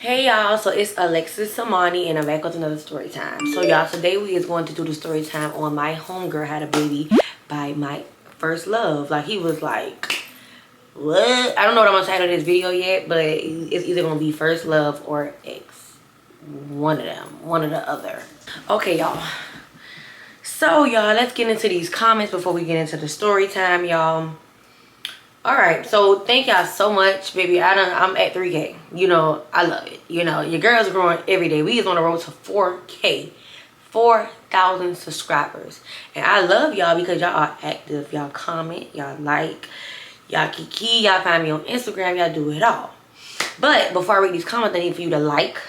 Hey y'all, so it's Alexis Samani and I'm back with another story time. So y'all, today we is going to do the story time on my homegirl had a baby by my first love. Like, he was like, what? I don't know what I'm gonna title this video yet, but it's either gonna be first love or ex. One of them, one or the other. Okay y'all, so y'all, let's get into these comments before we get into the story time, y'all. All right, so thank y'all so much, baby. I'm at 3K. You know, I love it. You know, your girl's growing every day. We is on the road to 4K, 4,000 subscribers, and I love y'all because y'all are active. Y'all comment, y'all like, y'all kiki, y'all find me on Instagram, y'all do it all. But before I read these comments, I need for you to like,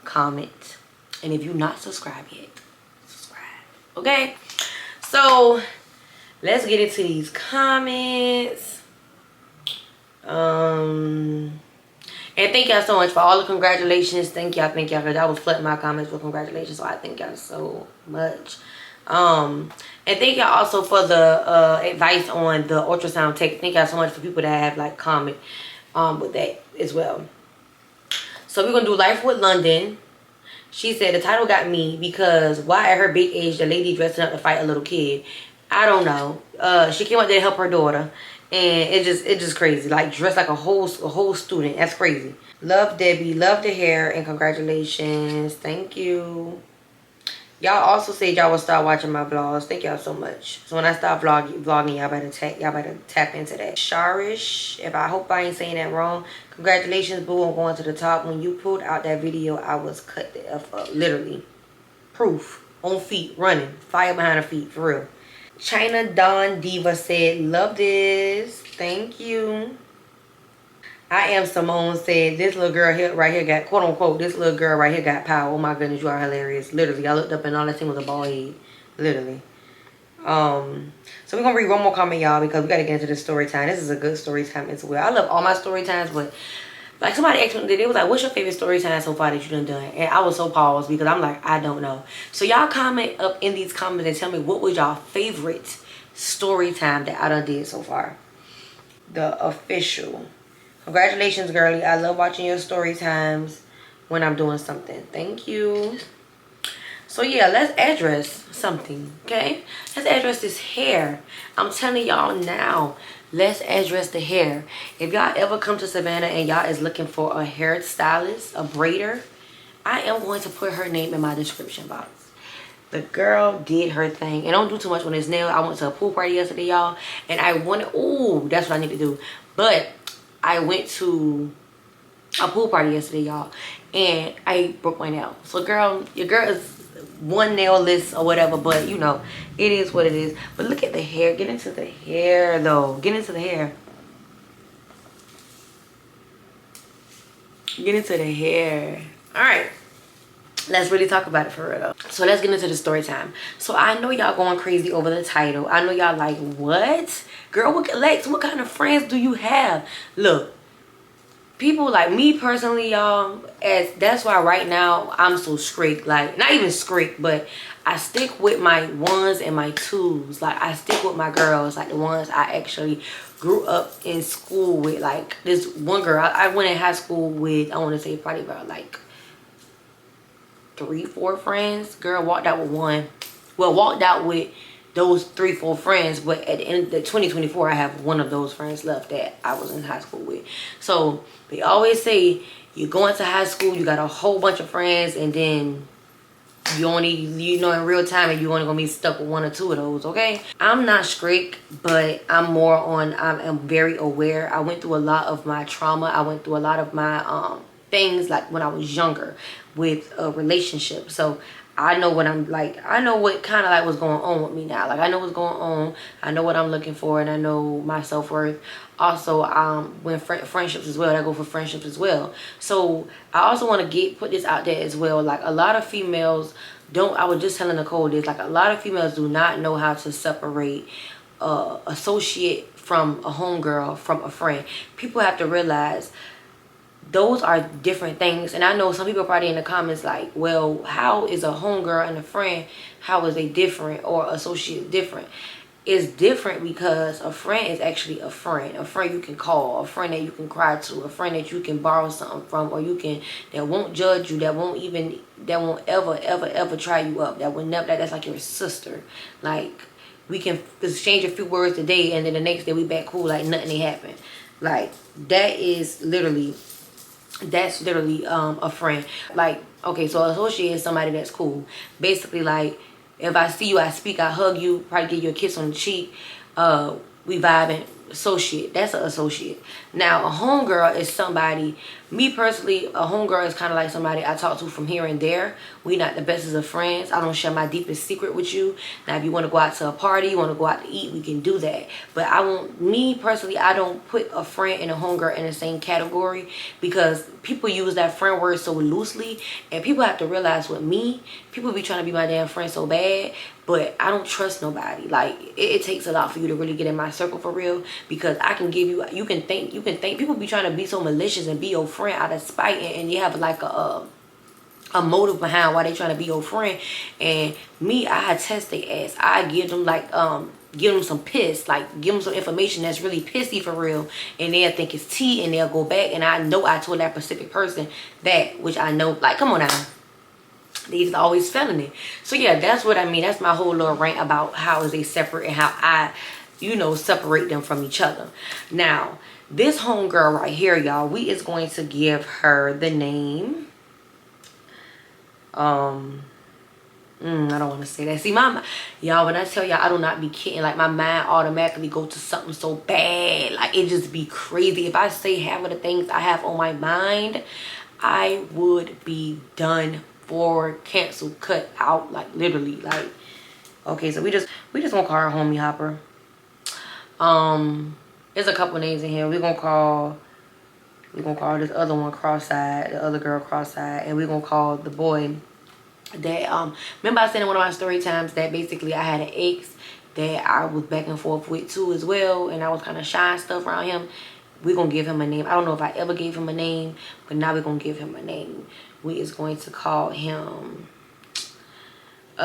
comment, and if you're not subscribed yet, subscribe. Okay, so let's get into these comments. And thank y'all so much for all the congratulations. Thank y'all, because I was flooding my comments with congratulations, so I thank y'all so much. And thank y'all also for the advice on the ultrasound tech. Thank y'all so much for people that have like comment with that as well. So we're gonna do Life with London. She said the title got me because why at her big age the lady dressing up to fight a little kid? I don't know. She came out there to help her daughter, and it just crazy. Like, dressed like a whole student. That's crazy. Love Debbie, love the hair, and congratulations. Thank you. Y'all also said y'all will start watching my vlogs. Thank y'all so much. So when I start vlogging, y'all better tap into that. Sharish, if I hope I ain't saying that wrong. Congratulations, boo, on going to the top. When you pulled out that video, I was cut the F up. Literally. Proof. On feet, running. Fire behind her feet, for real. China Dawn Diva said, love this. Thank you. I am Simone said, this little girl here right here got, quote unquote, this little girl right here got power. Oh my goodness, you are hilarious. Literally, I looked up and all I seen was a bald head. Literally. So we're gonna read one more comment, y'all, because we gotta get into the story time. This is a good story time as well. I love all my story times, but like somebody asked me, they was like, what's your favorite story time so far that you done? And I was so paused because I'm like, I don't know. So y'all comment up in these comments and tell me what was y'all favorite story time that I done did so far. The official. Congratulations, girlie. I love watching your story times when I'm doing something. Thank you. So yeah, let's address something, okay? Let's address this hair. I'm telling y'all now, let's address the hair. If y'all ever come to Savannah and y'all is looking for a hairstylist, a braider, I am going to put her name in my description box. The girl did her thing. And don't do too much on this nail. I went to a pool party yesterday, y'all, and I wanted, ooh, that's what I need to do. But I went to a pool party yesterday, y'all, and I broke my nail. So girl, your girl is one nail list or whatever, but you know, it is what it is. But look at the hair. Get into the hair though. Get into the hair. Get into the hair. All right, let's really talk about it for real. So let's get into the story time. So I know y'all going crazy over the title. I know y'all like, what? Girl, what kind of friends do you have? Look, people like me personally, y'all, that's why right now I'm so strict. Like, not even strict, but I stick with my ones and my twos. Like, I stick with my girls, like the ones I actually grew up in school with. Like, this one girl I went in high school with, I want to say probably about like 3-4 friends. Girl, walked out with one. Well, walked out with those 3-4 friends, but at the end of 2024, I have one of those friends left that I was in high school with. So they always say you go into high school, you got a whole bunch of friends, and then you only, you know, in real time, and you only gonna be stuck with 1 or 2 of those. Okay, I'm not strict, but I'm more on, I'm very aware. I went through a lot of my trauma. I went through a lot of my things like when I was younger with a relationship. So I know what I'm like. I know what kind of like what's going on with me now. Like, I know what's going on. I know what I'm looking for, and I know my self-worth. Also, when friendships as well, I go for friendships as well. So I also want to put this out there as well. Like, a lot of females don't. I was just telling Nicole this. Like, a lot of females do not know how to separate associate from a homegirl from a friend. People have to realize those are different things. And I know some people probably in the comments like, well, how is a homegirl and a friend, how is they different, or associate different? it's different because a friend is actually a friend. A friend you can call, a friend that you can cry to, a friend that you can borrow something from, or that won't judge you, that won't ever try you up, that will never, that's like your sister. Like, we can exchange a few words today, and then the next day we back cool like nothing ain't happened. Like, that's literally a friend. Like, okay, so associate is somebody that's cool. Basically, like, if I see you, I speak, I hug you, probably give you a kiss on the cheek, we vibing. Associate, that's an associate. Now, a homegirl is somebody, me personally, a homegirl is kind of like somebody I talk to from here and there. We not the bestest of friends. I don't share my deepest secret with you. Now, if you want to go out to a party, you want to go out to eat, we can do that. But me personally, I don't put a friend and a homegirl in the same category, because people use that friend word so loosely, and people have to realize with me, people be trying to be my damn friend so bad, but I don't trust nobody. Like, it takes a lot for you to really get in my circle for real, because I can give you, you can think, people be trying to be so malicious and be your friend out of spite, and you have like a motive behind why they trying to be your friend. And me, I test their ass. I give them like, give them some piss, like give them some information that's really pissy for real, and they'll think it's tea, and they'll go back, and I know I told that specific person that, which I know, like, come on now. These are always felony. So yeah, that's what I mean. That's my whole little rant about how is they separate and how I, separate them from each other. Now, this homegirl right here, y'all, we is going to give her the name. I don't want to say that. See, y'all, when I tell y'all, I do not be kidding. Like, my mind automatically go to something so bad. Like, it just be crazy. If I say half of the things I have on my mind, I would be done for, cancel, cut out, like literally. Like, okay, so we just gonna call her Homie Hopper. There's a couple names in here. We're gonna call this other one Cross-eyed, the other girl Cross-eyed, and we're gonna call the boy that remember I said in one of my story times that basically I had an ex that I was back and forth with too as well, and I was kind of shy and stuff around him. We're gonna give him a name. I don't know if I ever gave him a name, but now we're gonna give him a name. We is going to call him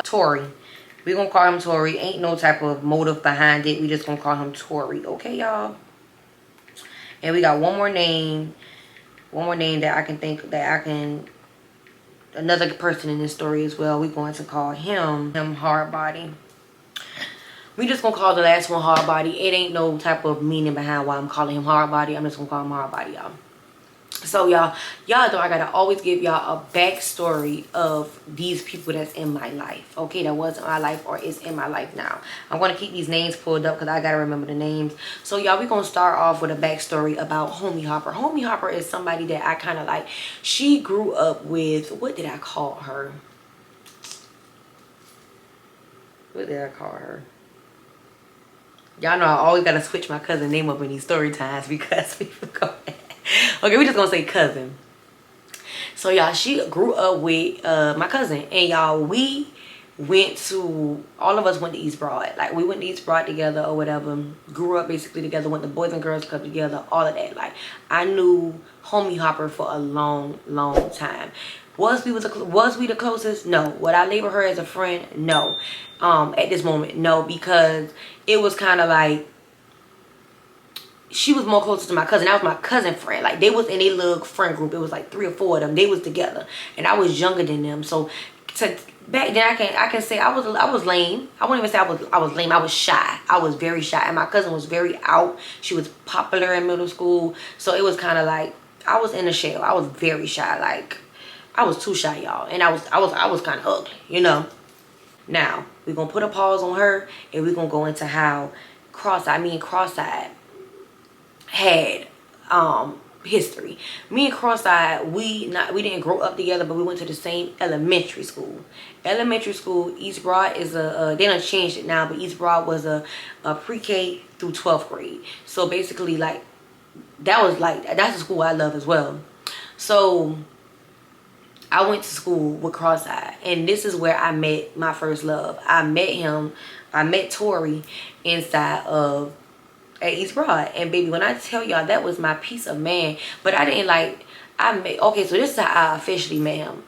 Tori. We're gonna call him Tori. Ain't no type of motive behind it. We just gonna call him Tori. Okay, y'all? And we got one more name that I can think that another person in this story as well. We're going to call him Hardbody. We just gonna call the last one Hardbody. It ain't no type of meaning behind why I'm calling him Hardbody. I'm just gonna call him Hardbody, y'all. So y'all know I gotta always give y'all a backstory of these people that's in my life. Okay, that was in my life or is in my life now. I'm gonna keep these names pulled up because I gotta remember the names. So y'all, we gonna start off with a backstory about Homie Hopper. Homie Hopper is somebody that I kind of like. She grew up with, what did I call her? What did I call her? Y'all know I always gotta switch my cousin name up in these story times because people go. Okay, we just gonna say cousin. So y'all, she grew up with my cousin, and y'all, all of us went to East Broad. Like, we went to East Broad together or whatever. Grew up basically together, went to Boys and Girls Club together, all of that. Like, I knew Homie Hopper for a long time. Was we the closest? No. Would I label her as a friend? No. At this moment, no, because it was kind of like, she was more closer to my cousin. That was my cousin friend. Like, they was in a little friend group. It was like 3 or 4 of them. They was together, and I was younger than them. So back then, I can say I was lame. I wouldn't even say I was lame. I was shy. I was very shy, and my cousin was very out. She was popular in middle school, so it was kind of like I was in a shell. I was very shy. Like, I was too shy, y'all, and I was kind of ugly, you know. Now we're gonna put a pause on her, and we're gonna go into how Cross-eyed had history. Me and Cross-eyed, we didn't grow up together, but we went to the same elementary school. East Broad is they done changed it now, but East Broad was a pre-K through 12th grade. So basically, like, that's the school I love as well. So I went to school with Cross-eyed, and this is where I met my first love. I met Tori inside of at East Broad, and baby, when I tell y'all, that was my piece of man. But I didn't like, okay, so this is how I officially met him.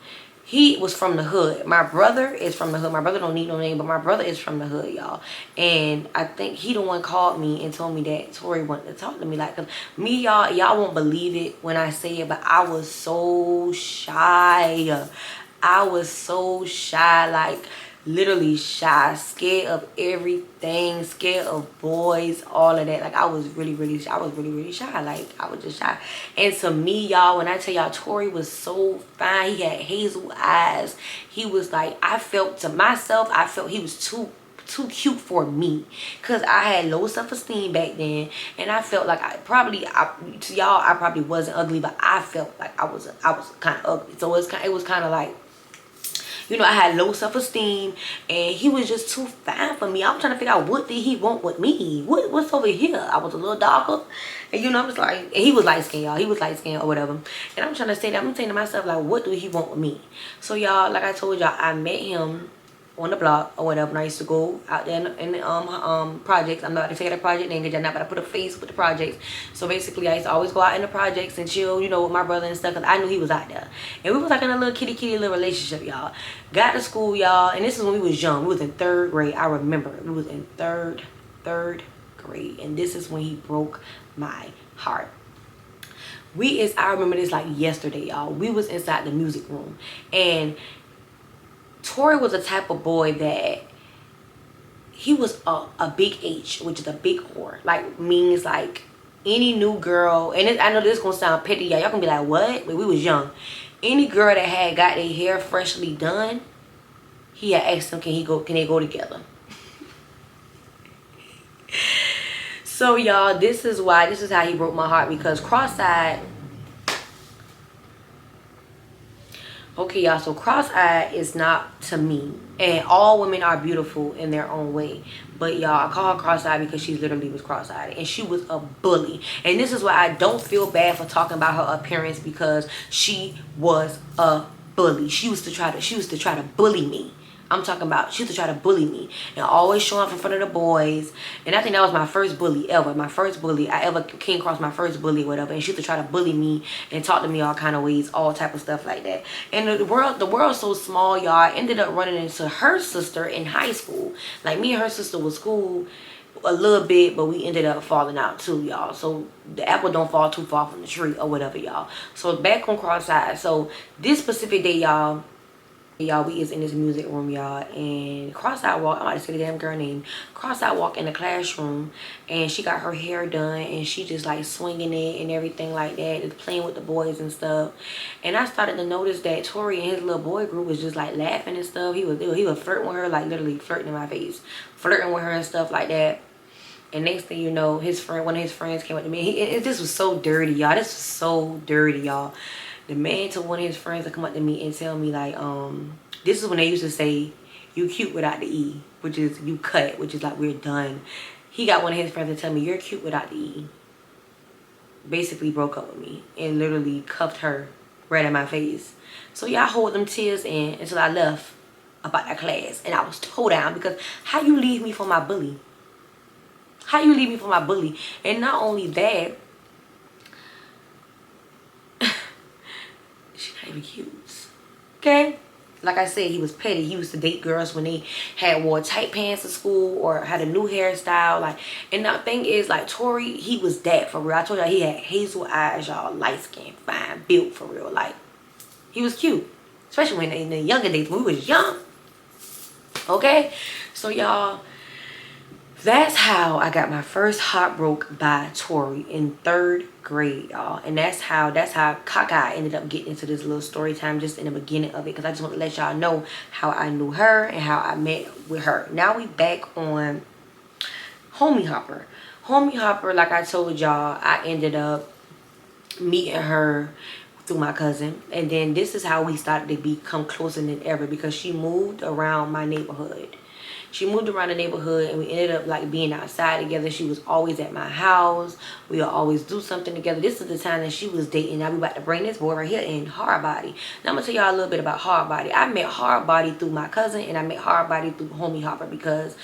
he was from the hood. My brother is from the hood. My brother don't need no name, but my brother is from the hood, y'all. And I think he the one called me and told me that Tori wanted to talk to me. Like, 'cause me, y'all won't believe it when I say it, but I was so shy. I was so shy, like literally shy, scared of everything, scared of boys, all of that. Like I was really, really shy. Like I was just shy. And to me, y'all, when I tell y'all, Tori was so fine. He had hazel eyes. He was like, I felt to myself, I felt he was too cute for me, because I had low self-esteem back then, and I felt like to y'all I probably wasn't ugly, but I felt like I was kind of ugly. So it was kind of like, you know, I had low self-esteem, and he was just too fine for me. I'm trying to figure out, what did he want with me? What's over here? I was a little darker, and you know, I'm just like, and he was light skinned, y'all. He was light skinned or whatever. And I'm trying to say that, I'm saying to myself, like, what do he want with me? So y'all, like I told y'all, I met him on the block or whatever, and I used to go out there in the projects. I'm not gonna say the project name because I'm not gonna put a face with the projects. So basically, I used to always go out in the projects and chill, you know, with my brother and stuff, because I knew he was out there. And we was like in a little kitty little relationship, y'all. Got to school, y'all, and this is when we was young. We was in 3rd grade. I remember we was in third grade, and this is when he broke my heart. I remember this like yesterday, y'all. We was inside the music room, and Tori was a type of boy that he was a big H, which is a big whore. Like, means like any new girl, and I know this gonna sound petty, y'all. Y'all gonna be like, what? But we was young. Any girl that had got their hair freshly done, he had asked them, can they go together? So y'all, this is how he broke my heart, because cross-eyed. Okay, y'all, so cross-eyed is not to me, and all women are beautiful in their own way, but y'all, I call her cross-eyed because she literally was cross-eyed, and she was a bully. And this is why I don't feel bad for talking about her appearance, because she was a bully. She used to try to bully me. I'm talking about, she used to try to bully me and always show up in front of the boys. And I think that was my first bully ever. My first bully. I ever came across my first bully or whatever. And she used to try to bully me and talk to me all kind of ways, all type of stuff like that. And the world's so small, y'all. I ended up running into her sister in high school. Like, me and her sister was cool a little bit, but we ended up falling out too, y'all. So the apple don't fall too far from the tree or whatever, y'all. So back on cross-eyed. So this specific day, y'all, we is in this music room, y'all, and cross-eyed walk, I'm about to say the damn girl name. Cross-eyed walk in the classroom, and she got her hair done, and she just like swinging it and everything like that, just playing with the boys and stuff. And I started to notice that Tori and his little boy group was just like laughing and stuff. He was flirting with her, like literally flirting in my face, flirting with her and stuff like that. And next thing you know, one of his friends came up to me. This was so dirty, y'all. This was so dirty, y'all. The man told one of his friends to come up to me and tell me, like, this is when they used to say, you cute without the E, which is you cut, which is like, we're done. He got one of his friends to tell me, you're cute without the E. Basically broke up with me and literally cuffed her right in my face. So y'all hold them tears in until I left about that class. And I was toe down, because how you leave me for my bully? How you leave me for my bully? And not only that, she not even cute. Okay? Like I said, he was petty. He used to date girls when they wore tight pants to school or had a new hairstyle. Like, and the thing is, like, Tori, he was that for real. I told y'all he had hazel eyes, y'all, light skin, fine, built for real. Like, he was cute. Especially when in the younger days when we was young. Okay? So y'all, that's how I got my first heartbroken by Tori in 3rd grade, y'all. And that's how cockeyed ended up getting into this little story time just in the beginning of it, because I just want to let y'all know how I knew her and how I met with her. Now we back on Homie Hopper. Homie Hopper, like I told y'all, I ended up meeting her through my cousin, and then this is how we started to become closer than ever, because she moved around my neighborhood. She moved around the neighborhood, and we ended up like being outside together. She was always at my house. We would always do something together. This is the time that she was dating. Now we about to bring this boy right here in, Hard Body. Now I'm gonna tell y'all a little bit about Hard Body. I met Hard Body through my cousin, and I met Hard Body through Homie Hopper, because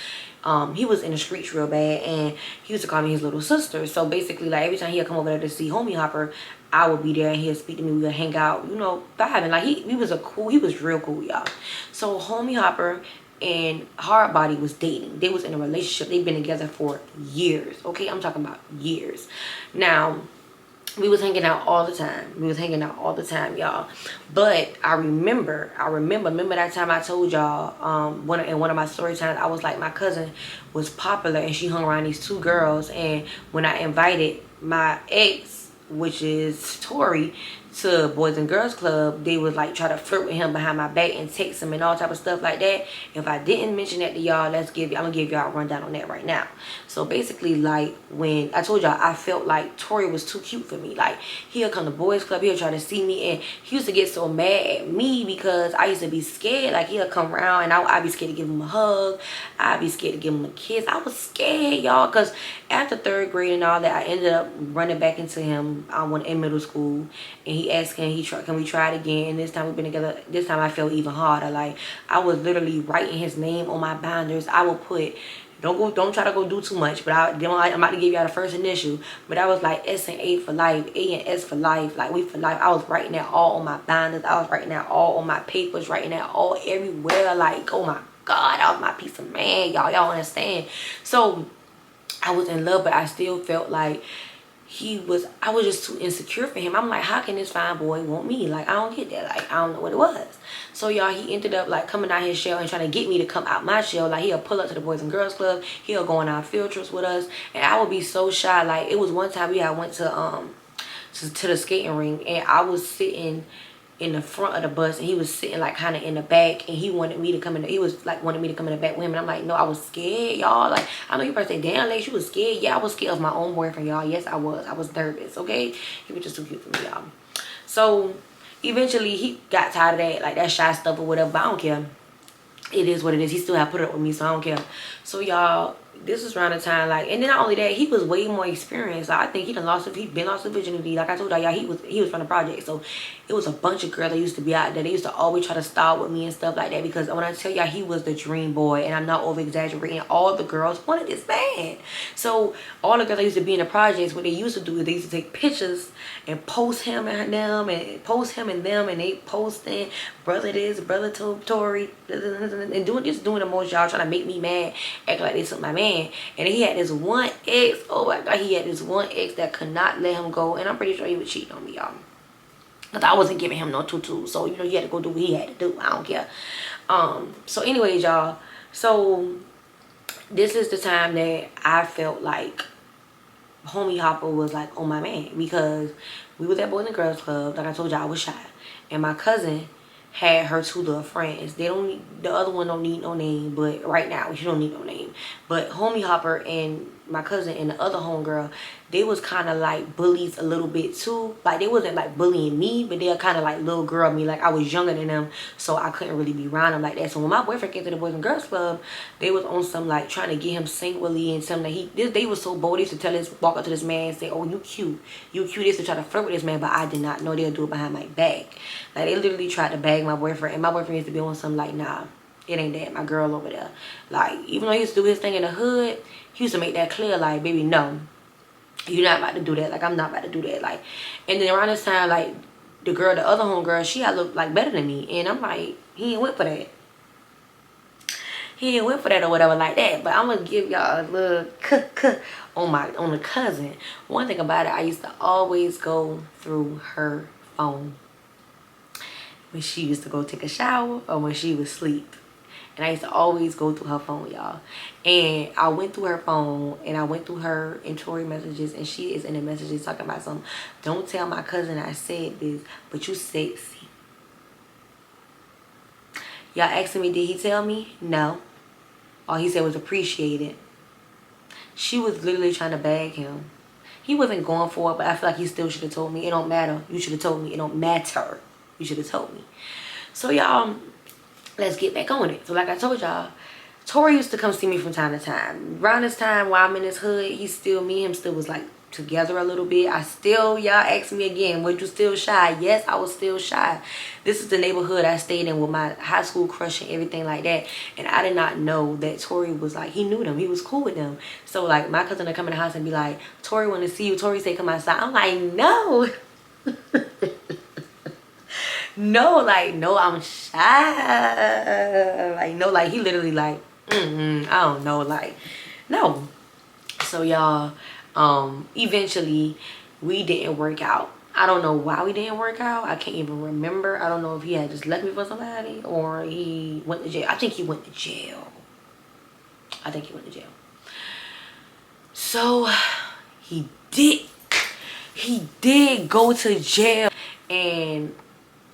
he was in the streets real bad, and he used to call me his little sister. So basically, like, every time he'd come over there to see Homie Hopper, I would be there and he'd speak to me. We would hang out, you know, vibing. Like he was real cool, y'all. So Homie Hopper and Hardbody was dating. They was in a relationship. They've been together for years. Okay, I'm talking about years. Now, we was hanging out all the time. We was hanging out all the time, y'all. But I remember that time I told y'all, in one of my story times, I was like, my cousin was popular and she hung around these two girls. And when I invited my ex, which is Tori, to Boys and Girls Club, they would like try to flirt with him behind my back and text him and all type of stuff like that. If I didn't mention that to y'all, I'm gonna give y'all a rundown on that right now. So basically, like, when I told y'all, I felt like Tori was too cute for me. Like, he'll come to Boys Club, he'll try to see me, and he used to get so mad at me because I used to be scared. Like, he'll come around and I'd be scared to give him a hug, I'd be scared to give him a kiss. I was scared, y'all, because after 3rd grade and all that, I ended up running back into him in middle school, and he asked, can we try it again? And this time we've been together. This time I felt even harder. Like, I was literally writing his name on my binders. I would put, don't try to go do too much, but I'm about to give y'all the first initial. But I was like S and A for life, A and S for life, like we for life. I was writing that all on my binders. I was writing that all on my papers, writing that all everywhere. Like, oh my God, that was my piece of man, y'all understand? So I was in love, but I still felt like I was just too insecure for him. I'm like, how can this fine boy want me? Like, I don't get that. Like, I don't know what it was. So y'all, he ended up like coming out his shell and trying to get me to come out my shell. Like, he'll pull up to the Boys and Girls Club, he'll go on our field trips with us, and I would be so shy. Like, it was one time I went to the skating ring, and I was sitting in the front of the bus, and he was sitting like kind of in the back, and he wanted me to come in. He was like wanted me to come in the back with him, and I'm like, no, I was scared, y'all. Like, I know you probably say, damn, Lex, you was scared. Yeah, I was scared of my own boyfriend, y'all. Yes, I was nervous. Okay, he was just too cute for me, y'all. So eventually he got tired of that, like that shy stuff or whatever. But I don't care. It is what it is. He still had put up with me, so I don't care. So y'all, this was around the time, like, and then not only that, he was way more experienced. Like, I think he'd been lost his virginity. Like I told y'all, he was from the project. So it was a bunch of girls that used to be out there. They used to always try to style with me and stuff like that, because when I tell y'all, he was the dream boy, and I'm not over exaggerating. All the girls wanted this man. So all the girls that used to be in the projects, what they used to do is they used to take pictures and post him and them, and post him and them, and they posting brother this, brother Tory, and doing the most, y'all, trying to make me mad, acting like they took my man. And he had this one ex, oh my God, he had this one ex that could not let him go, and I'm pretty sure he would cheat on me, y'all, because I wasn't giving him no tutu. So, you know, he had to go do what he had to do. I don't care. So anyways, y'all, so this is the time that I felt like Homie Hopper was like on my man, because we was at Boys and Girls Club. Like I told y'all, I was shy, and my cousin had her two little friends. The other one don't need no name, but right now she don't need no name. But Homie Hopper and my cousin and the other homegirl, they was kind of like bullies a little bit too. Like, they wasn't like bullying me, but they were kind of like little girl me. Like, I was younger than them, so I couldn't really be around them like that. So when my boyfriend came to the Boys and Girls Club, they was on some like trying to get him singularly and something that they was so bold. They used to walk up to this man and say, oh, you cute. They used to try to flirt with this man, but I did not know they'll do it behind my back. Like, they literally tried to bag my boyfriend, and my boyfriend used to be on some like, nah, it ain't that, my girl over there. Like, even though he used to do his thing in the hood, he used to make that clear, like, baby, no, you're not about to do that. Like, I'm not about to do that. Like, and then around this time, like, the other homegirl, she had looked like better than me, and I'm like, he ain't went for that. He ain't went for that or whatever like that. But I'm gonna give y'all a little on the cousin. One thing about it, I used to always go through her phone when she used to go take a shower or when she would sleep. And I used to always go through her phone, y'all. And I went through her phone, and I went through her and Tori messages, and she is in the messages talking about something. Don't tell my cousin I said this, but you sexy. Y'all asking me, did he tell me? No. All he said was appreciated. She was literally trying to bag him. He wasn't going for it, but I feel like he still should have told me. It don't matter. You should have told me. It don't matter. You should have told me. So, y'all, let's get back on it. So, like I told y'all, Tori used to come see me from time to time. Around this time, while I'm in his hood, me and him still was like together a little bit. Y'all ask me again, were you still shy? Yes, I was still shy. This is the neighborhood I stayed in with my high school crush and everything like that. And I did not know that Tori was like, he knew them. He was cool with them. So like, my cousin would come in the house and be like, Tori want to see you. Tori say, come outside. I'm like, no. No, like, no, I'm shy. Like, no, like, he literally like, I don't know, like, no. So y'all, eventually we didn't work out. I don't know why we didn't work out. I can't even remember. I don't know if he had just left me for somebody or he went to jail. I think he went to jail. I think he went to jail. So he did go to jail, and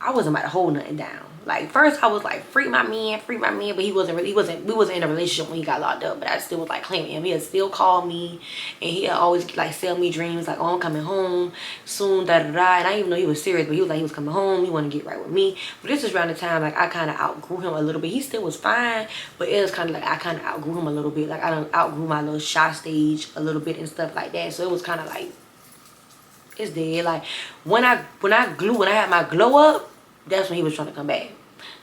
I wasn't about to hold nothing down. Like, first I was like, free my man, but we wasn't in a relationship when he got locked up, but I still was like claiming him. He'd still call me, and he'd always like sell me dreams like, oh, I'm coming home soon, da da da. And I didn't even know he was serious, but he was like, he was coming home, he wanted to get right with me. But this is around the time like I kind of outgrew him a little bit. He still was fine, but it was kind of like I kind of outgrew him a little bit. Like, I done outgrew my little shy stage a little bit and stuff like that. So it was kind of like, it's dead. Like, when I had my glow up, that's when he was trying to come back.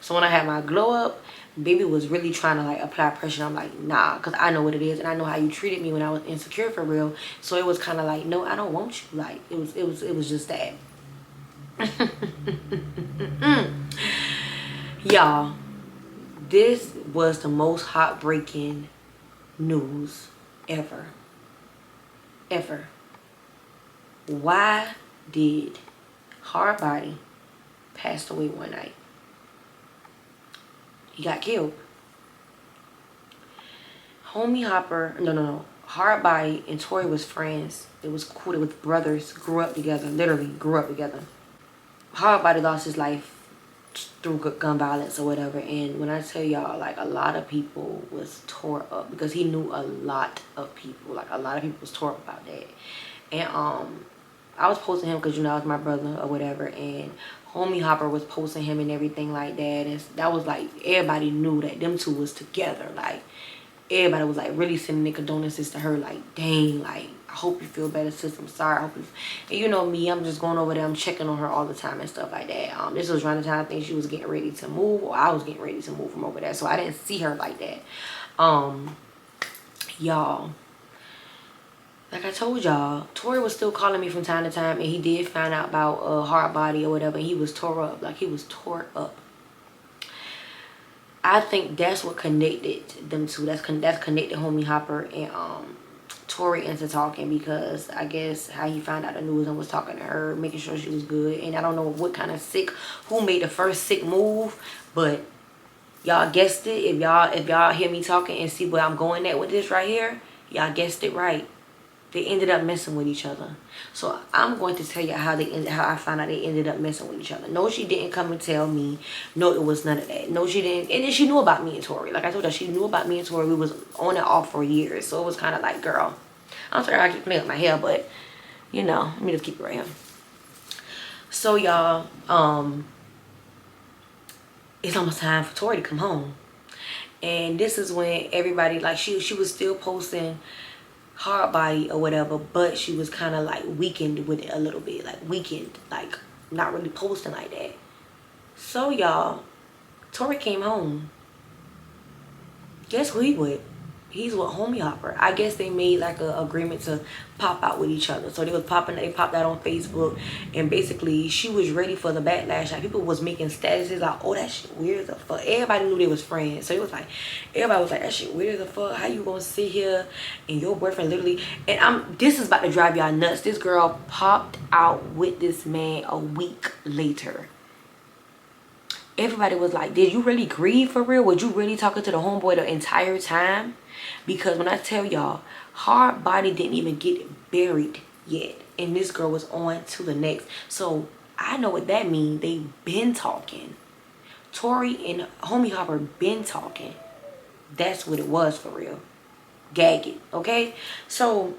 So when I had my glow up, baby was really trying to like apply pressure. I'm like, nah, because I know what it is, and I know how you treated me when I was insecure for real. So it was kind of like, no, I don't want you. Like, it was just that. Y'all, this was the most heartbreaking news ever. Why did Hard Body pass away one night? He got killed. Homie Hopper, no. Hard Body and Tori was friends. It was cool. They was brothers. Grew up together. Literally grew up together. Hard Body lost his life through gun violence or whatever. And when I tell y'all, like, a lot of people was tore up because he knew a lot of people. Like, a lot of people was tore up about that. And I was posting him because, you know, I was my brother or whatever. And Homie Hopper was posting him and everything like that. And that was like, everybody knew that them two was together. Like, everybody was like really sending their condolences to her. Like, dang, like, I hope you feel better, sis. I'm sorry. I hope you... And you know me, I'm just going over there. I'm checking on her all the time and stuff like that. This was around the time I think she was getting ready to move, or I was getting ready to move from over there. So I didn't see her like that. Y'all, like I told y'all, Tori was still calling me from time to time, and he did find out about Hard Body or whatever, and he was tore up. Like, he was tore up. I think that's what connected them two. That's connected Homie Hopper and Tori into talking, because I guess how he found out the news and was talking to her, making sure she was good. And I don't know what kind of who made the first sick move, but y'all guessed it. If y'all hear me talking and see where I'm going at with this right here, y'all guessed it right. They ended up messing with each other. So I'm going to tell you how I found out they ended up messing with each other. No, she didn't come and tell me. No, it was none of that. No, she didn't. And then she knew about me and Tori. Like I told her, she knew about me and Tori. We was on and off for years. So it was kind of like, girl, I'm sorry I keep playing with my hair, but you know, let me just keep it right here. So y'all, it's almost time for Tori to come home. And this is when everybody, like, she was still posting Hard Body or whatever, but she was kind of like weakened with it a little bit, like not really posting like that. So y'all, Tori came home. Guess who he with? He's with Homie Hopper. I guess they made like a agreement to pop out with each other. So they popped out on Facebook, and basically she was ready for the backlash. Like, people was making statuses like, oh, that shit weird as the fuck. Everybody knew they was friends. So it was like, everybody was like, that shit weird as the fuck. How you gonna sit here and your boyfriend literally, and this is about to drive y'all nuts. This girl popped out with this man a week later. Everybody was like, did you really grieve for real? Was you really talking to the homeboy the entire time? Because when I tell y'all, Hard Body didn't even get buried yet, and this girl was on to the next. So I know what that means. They been talking. Tori and Homie Hopper been talking. That's what it was for real. Gag it, okay? So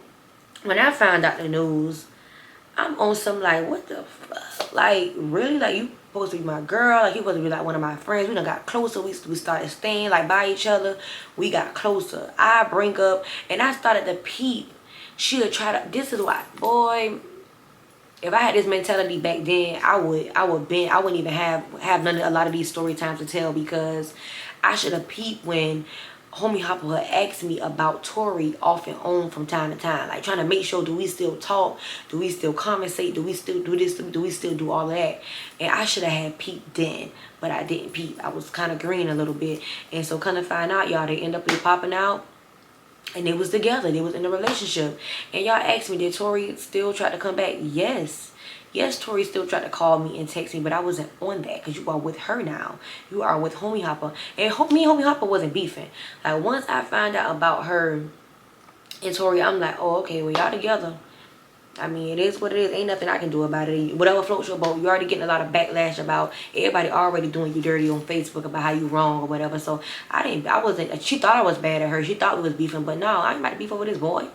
when I found out the news, I'm on some like, what the fuck? Like, really? Like, you supposed to be my girl? Like, he supposed to be like one of my friends. We done got closer. We started staying like by each other. We got closer. I bring up, and I started to peep. She'll try to, this is why, boy, if I had this mentality back then, I wouldn't even have a lot of these story times to tell, because I should have peeped when homie Hopper had asked me about Tori off and on from time to time, like trying to make sure, do we still talk, do we still conversate, do we still do this, do we still do all of that. And I should have had peeped then, but I didn't peep. I was kind of green a little bit. And so kind of find out, y'all, they end up popping out, and they was together, they was in a relationship. And y'all asked me, did Tori still try to come back? Yes, Tori still tried to call me and text me, but I wasn't on that because you are with her now. You are with Homie Hopper. And me and Homie Hopper wasn't beefing. Like, once I found out about her and Tori, I'm like, oh, okay, well, y'all together. I mean, it is what it is. Ain't nothing I can do about it. Whatever floats your boat. You're already getting a lot of backlash about everybody already doing you dirty on Facebook about how you wrong or whatever. So, she thought I was bad at her. She thought we was beefing, but no, I ain't about to beef over this boy.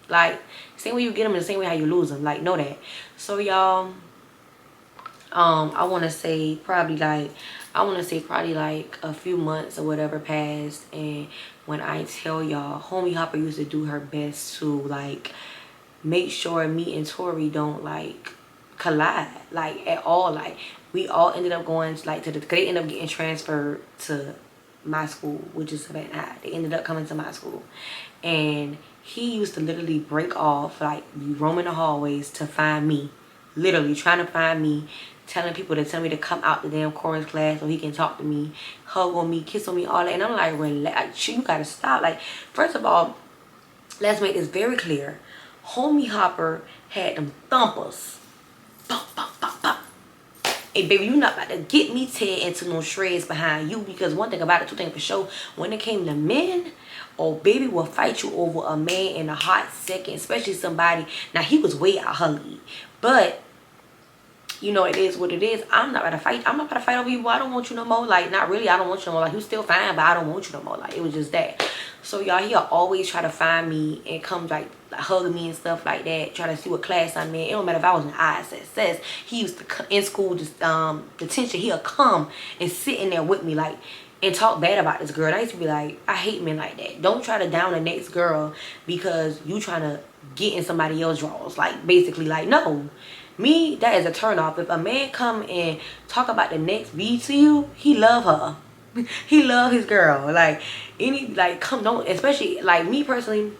Like, same way you get them, the same way how you lose them. Like, know that. So, y'all, I want to say probably like a few months or whatever passed. And when I tell y'all, Homie Hopper used to do her best to, like, make sure me and Tori don't, like, collide, like, at all. Like, we all ended up going, like, they ended up getting transferred to my school, which is Savannah High. They ended up coming to my school. And he used to literally break off, like, be roaming the hallways to find me. Literally trying to find me, telling people to tell me to come out the damn chorus class so he can talk to me, hug on me, kiss on me, all that. And I'm like, relax, you gotta stop. Like, first of all, let's make this very clear. Homie Hopper had them thumpers. Bump, bump, bump, bump. Hey, baby, you not about to get me tear into no shreds behind you, because one thing about it, two things for sure, when it came to men, oh, baby will fight you over a man in a hot second, especially somebody. Now, he was way out her league, but you know, it is what it is. I'm not about to fight. I'm not about to fight over you. I don't want you no more. Like, not really. I don't want you no more. Like, you still fine, but I don't want you no more. Like, it was just that. So, y'all, he'll always try to find me and come, like hug me and stuff like that. Try to see what class I'm in. It don't matter if I was in ISS. He used to come in school, just detention. He'll come and sit in there with me, like, and talk bad about this girl. And I used to be like, I hate men like that. Don't try to down the next girl because you trying to get in somebody else's drawers. Like, basically, like, no. Me, that is a turn off. If a man come and talk about the next B to you, he love her. He love his girl. Like, don't, especially, like, me personally.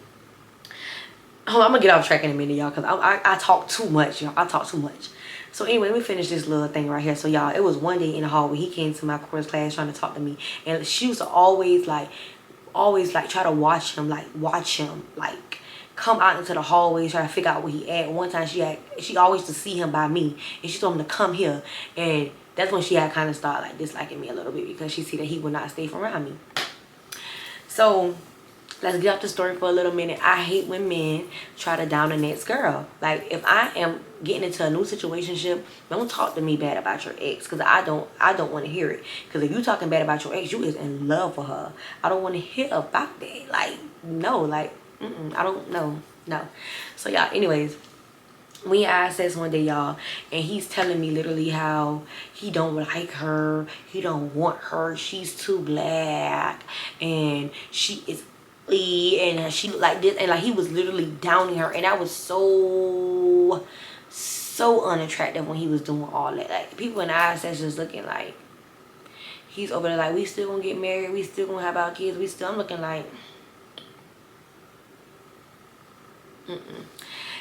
Hold on, I'm gonna get off track in a minute, y'all, because I talk too much, y'all. I talk too much. So anyway, let me finish this little thing right here. So y'all, it was one day in the hallway. He came to my chorus class trying to talk to me, and she used to always try to watch him, like come out into the hallway, try to figure out where he at. One time she always used to see him by me, and she told him to come here, and that's when she had kind of started like disliking me a little bit, because she see that he would not stay from around me. So let's get off the story for a little minute. I hate when men try to down the next girl. Like, if I am getting into a new situationship, don't talk to me bad about your ex, because I don't want to hear it. Because if you talking bad about your ex, you is in love with her. I don't want to hear about that. Like, no, like, I don't know. No. So y'all, anyways, we had sex one day, y'all, and he's telling me literally how he don't like her, he don't want her, she's too black, and she is and she look like this, and like he was literally downing her, and that was so unattractive when he was doing all that. Like, people in the ISS just looking like he's over there like, we still gonna get married, we still gonna have our kids, I'm looking like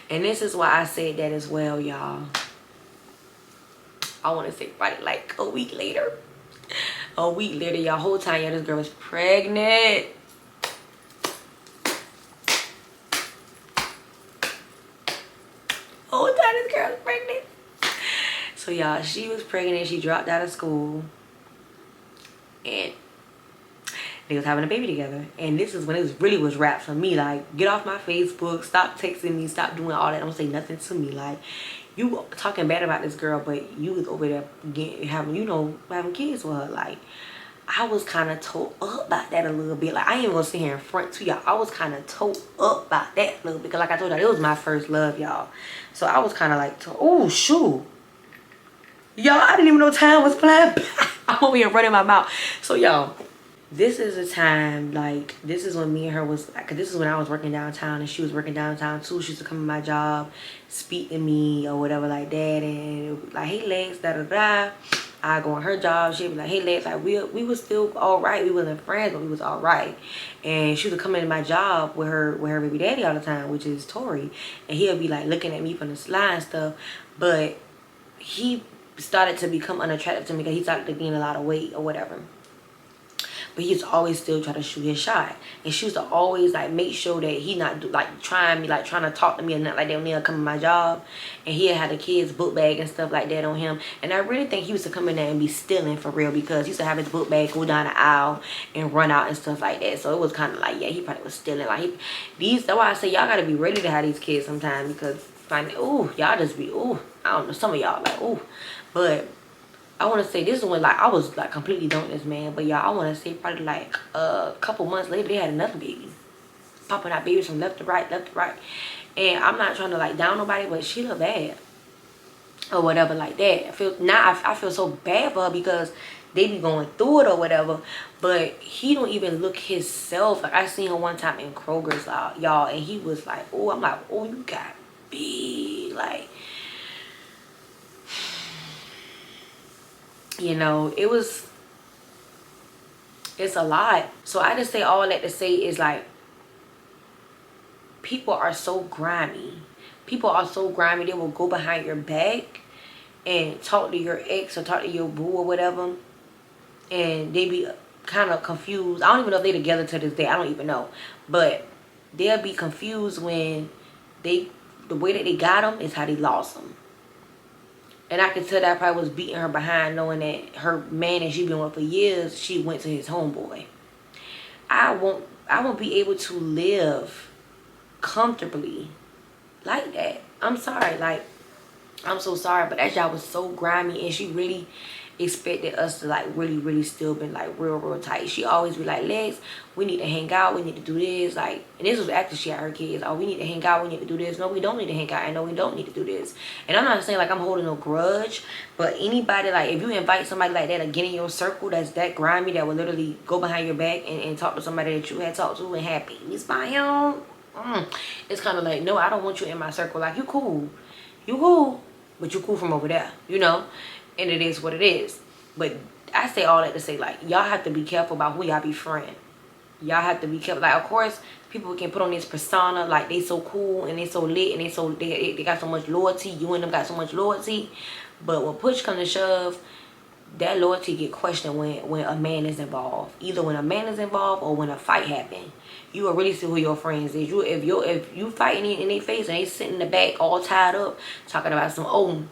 And this is why I said that as well, y'all. I want to say probably like a week later, y'all, whole time, y'all, this girl was pregnant. Whole time this girl was pregnant. So y'all, she was pregnant. She dropped out of school, and they was having a baby together. And this is when it really was wrapped for me. Like, get off my Facebook, stop texting me, stop doing all that, don't say nothing to me. Like, you talking bad about this girl, but you was over there having kids with her. Like, I was kind of told up about that a little bit. Like, I ain't even gonna sit here in front to y'all. I was kind of told up about that a little bit, because like I told y'all, it was my first love, y'all. So I was kind of like, oh shoot, y'all, I didn't even know time was flying by. I'm over here running my mouth. So y'all, this is a time, like, this is when me and her was, like, this is when I was working downtown and she was working downtown too. She used to come to my job, speak to me or whatever like that, and like, hey Lex, da da da. I go on her job. She'd be like, hey, Lex, like we was still all right. We wasn't friends, but we was all right. And she would come into my job with her baby daddy all the time, which is Tori, and he'll be like looking at me from the slide and stuff. But he started to become unattractive to me because he started to gain a lot of weight or whatever. But he used to always still try to shoot his shot. And she used to always like make sure that he not like trying to talk to me or nothing like that when he'll come to my job. And he had the kids' book bag and stuff like that on him. And I really think he used to come in there and be stealing for real, because he used to have his book bag go down the aisle and run out and stuff like that. So it was kind of like, yeah, he probably was stealing. Like that's why I say y'all gotta be ready to have these kids sometimes, because y'all just be I don't know, some of y'all like but I want to say this is when like I was like completely done with this man. But y'all, I want to say probably like a couple months later they had another baby, popping out babies from left to right. And I'm not trying to like down nobody, but she look bad or whatever like that. I feel so bad for her because they be going through it or whatever. But he don't even look himself. Like I seen him one time in Kroger's, y'all, and he was like, oh, I'm like, oh, you got big, like. You know, it's a lot. So I just say all that to say is like, people are so grimy. People are so grimy, they will go behind your back and talk to your ex or talk to your boo or whatever. And they be kind of confused. I don't even know if they together to this day. I don't even know. But they'll be confused when the way that they got them is how they lost them. And I could tell that I probably was beating her behind, knowing that her man that she been with for years, she went to his homeboy. I won't be able to live comfortably like that. I'm sorry, like, I'm so sorry, but that job was so grimy, and she really expected us to like really still been like real tight. She always be like, Lex, we need to hang out, we need to do this, like, and this was after she had her kids. Oh, we need to hang out, we need to do this. No, we don't need to hang out, and no, we don't need to do this. And I'm not saying like I'm holding no grudge, but anybody, like, if you invite somebody like that again in your circle that's that grimy, that will literally go behind your back and talk to somebody that you had talked to and had babies by him, it's kind of like, no, I don't want you in my circle. Like, you cool, but you cool from over there, you know. And it is what it is. But I say all that to say, like, y'all have to be careful about who y'all be friend. Y'all have to be careful. Like, of course, people can put on this persona, like, they so cool and they so lit and they got so much loyalty. You and them got so much loyalty. But when push comes to shove, that loyalty get questioned when a man is involved. Either when a man is involved or when a fight happen. You will really see who your friends is. If you fighting in their face and they sitting in the back all tied up, talking about some,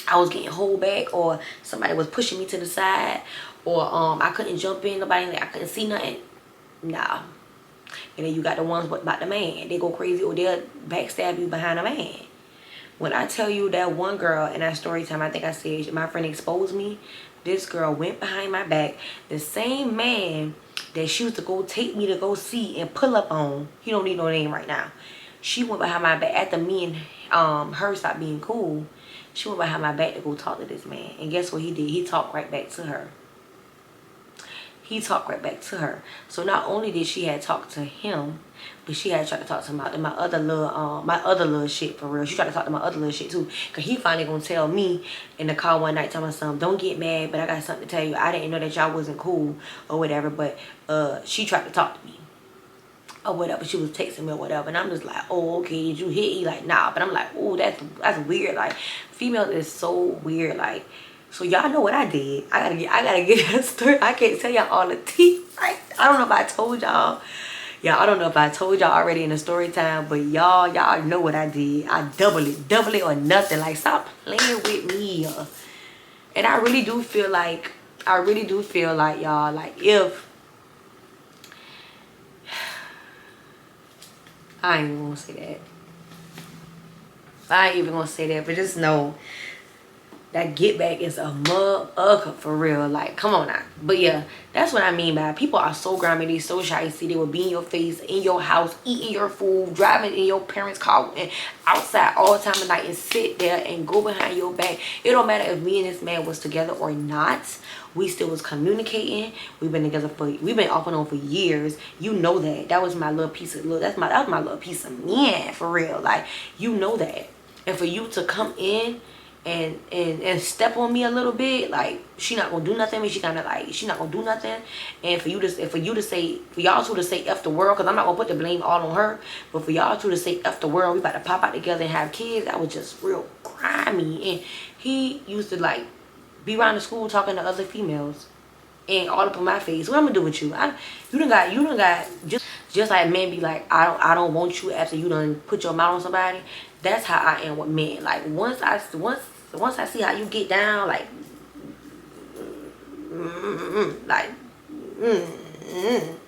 I was getting hold back, or somebody was pushing me to the side, or I couldn't jump in, I couldn't see nothing. Nah. And then you got the ones about the man. They go crazy, or they'll backstab you behind a man. When I tell you that one girl in that story time, I think I said my friend exposed me. This girl went behind my back. The same man that she used to go take me to go see and pull up on, he don't need no name right now. She went behind my back after me and her stopped being cool. She went behind my back to go talk to this man. And guess what he did? He talked right back to her. So not only did she had talked to him, but she had tried to talk to my other little shit for real. She tried to talk to my other little shit too. Cause he finally gonna tell me in the car one night, telling me something, don't get mad, but I got something to tell you. I didn't know that y'all wasn't cool or whatever, but she tried to talk to me. Or whatever, she was texting me or whatever, and I'm just like, oh, okay, did you hit? He like, nah, but I'm like, oh, that's weird. Like, female is so weird. Like, so y'all know what I did. I gotta get that story. I can't tell y'all all the tea. Like, I don't know if I told y'all. Yeah, I don't know if I told y'all already in the story time, but y'all know what I did. I double it or nothing. Like, stop playing with me. And I really do feel like y'all, like, if I ain't even gonna say that. I ain't even gonna say that, but just know that get back is a mother for real. Like, come on now. But yeah, that's what I mean by people are so grimy, they so shicey. They will be in your face, in your house, eating your food, driving in your parents' car, and outside all the time of night, and sit there and go behind your back. It don't matter if me and this man was together or not. We still was communicating. We've been off and on for years. You know that. That was my little piece of that was my little piece of man for real. Like, you know that. And for you to come in and step on me a little bit, like she not gonna do nothing. I mean, she kind of like she not gonna do nothing. And for y'all two to say F the world, because I'm not gonna put the blame all on her, but for y'all two to say F the world, we about to pop out together and have kids, that was just real grimy. And he used to like be around the school talking to other females and all up in my face. What I'm gonna do with you? You done got just like men be like, I don't want you after you done put your mouth on somebody. That's how I am with men. Like once I see how you get down, like like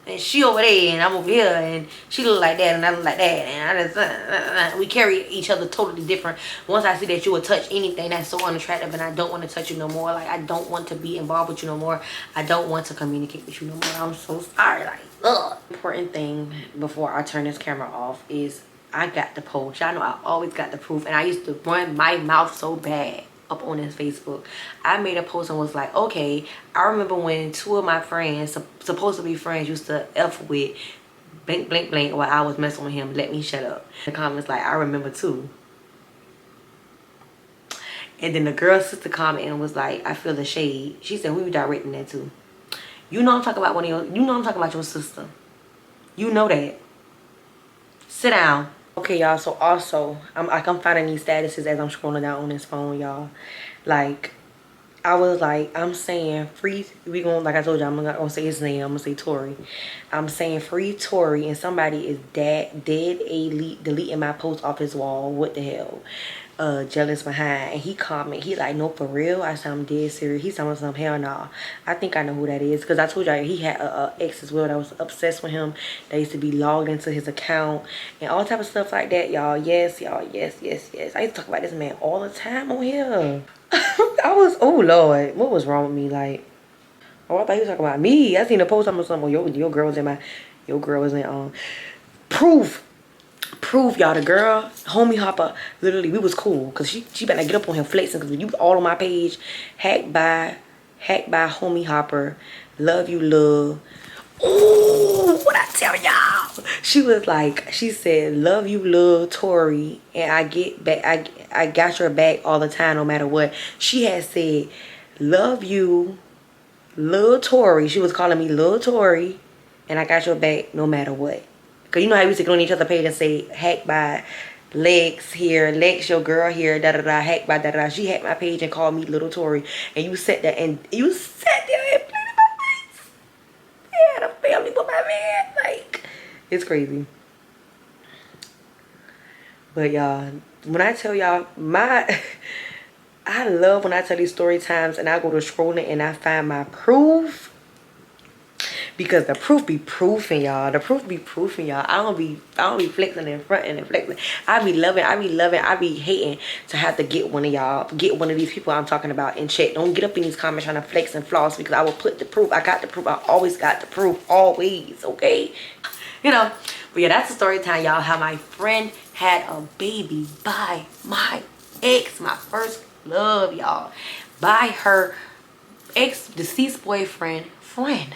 and she over there and I'm over here and she look like that and I look like that and I just we carry each other totally different. Once I see that you will touch anything that's so unattractive and I don't want to touch you no more, like I don't want to be involved with you no more, I don't want to communicate with you no more, I'm so sorry. Like ugh. Important thing before I turn this camera off is I got the post. Y'all know I always got the proof, and I used to run my mouth so bad up on his Facebook. I made a post and was like, okay, I remember when two of my friends, supposed to be friends, used to F with blank blank blank while I was messing with him. Let me shut up. The comments like, I remember too. And then the girl's sister commented and was like, I feel the shade. She said, who you directing that to? You know I'm talking about I'm talking about your sister. You know that. Sit down. Okay, y'all, so also I'm finding these statuses as I'm scrolling down on this phone, y'all. Like I was like, I'm saying free, like I told you, I'm not gonna say his name, I'm gonna say Tori. I'm saying free Tori, and somebody is dead deleting my post off his wall. What the hell? Jealous behind. And he he like, no, for real? I said, I'm dead serious. He's telling me something, hell nah. I think I know who that is, because I told y'all he had a ex as well that was obsessed with him, that used to be logged into his account and all type of stuff like that, y'all. Yes, y'all, yes. I used to talk about this man all the time on here. Oh Lord, what was wrong with me? Like, oh, I thought he was talking about me. I seen a post on something. Your girl was in proof, y'all. The girl, homie Hopper, literally, we was cool, cause she better get up on him flexing, cause you all on my page. Hacked by homie Hopper. Love you, love. Ooh, what I tell y'all? She was like, she said, love you, love Tori, and I get back. I got your back all the time, no matter what. She had said, love you, lil Tori. She was calling me lil Tori, and I got your back no matter what. Cause you know how we used to go on each other's page and say, hacked by Lex here, Lex your girl here, da da da, hacked by da da da. She hacked my page and called me little Tori, and you sat there and played in my face. Yeah, the family with my man, like it's crazy. But y'all, when I tell y'all I love when I tell these story times and I go to scrolling and I find my proof, because the proof be proofing, y'all. The proof be proofing, y'all. I don't be flexing and fronting and flexing. I be hating to have to get one of y'all, get one of these people I'm talking about in check. Don't get up in these comments trying to flex and floss, because I will put the proof. I got the proof. I always got the proof, always, okay? You know, but yeah, that's the story time, y'all. How my friend had a baby by my ex, my first love, y'all, by her ex deceased boyfriend friend.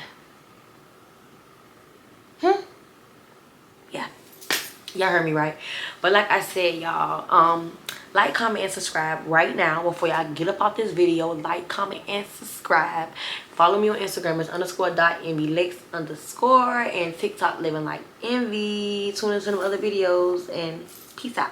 Yeah, y'all heard me right. But like I said, y'all, like, comment, and subscribe right now before y'all get up off this video. Like, comment, and subscribe. Follow me on Instagram. It's _.envy, Lex _ and TikTok living like envy. Tune into some other videos and peace out.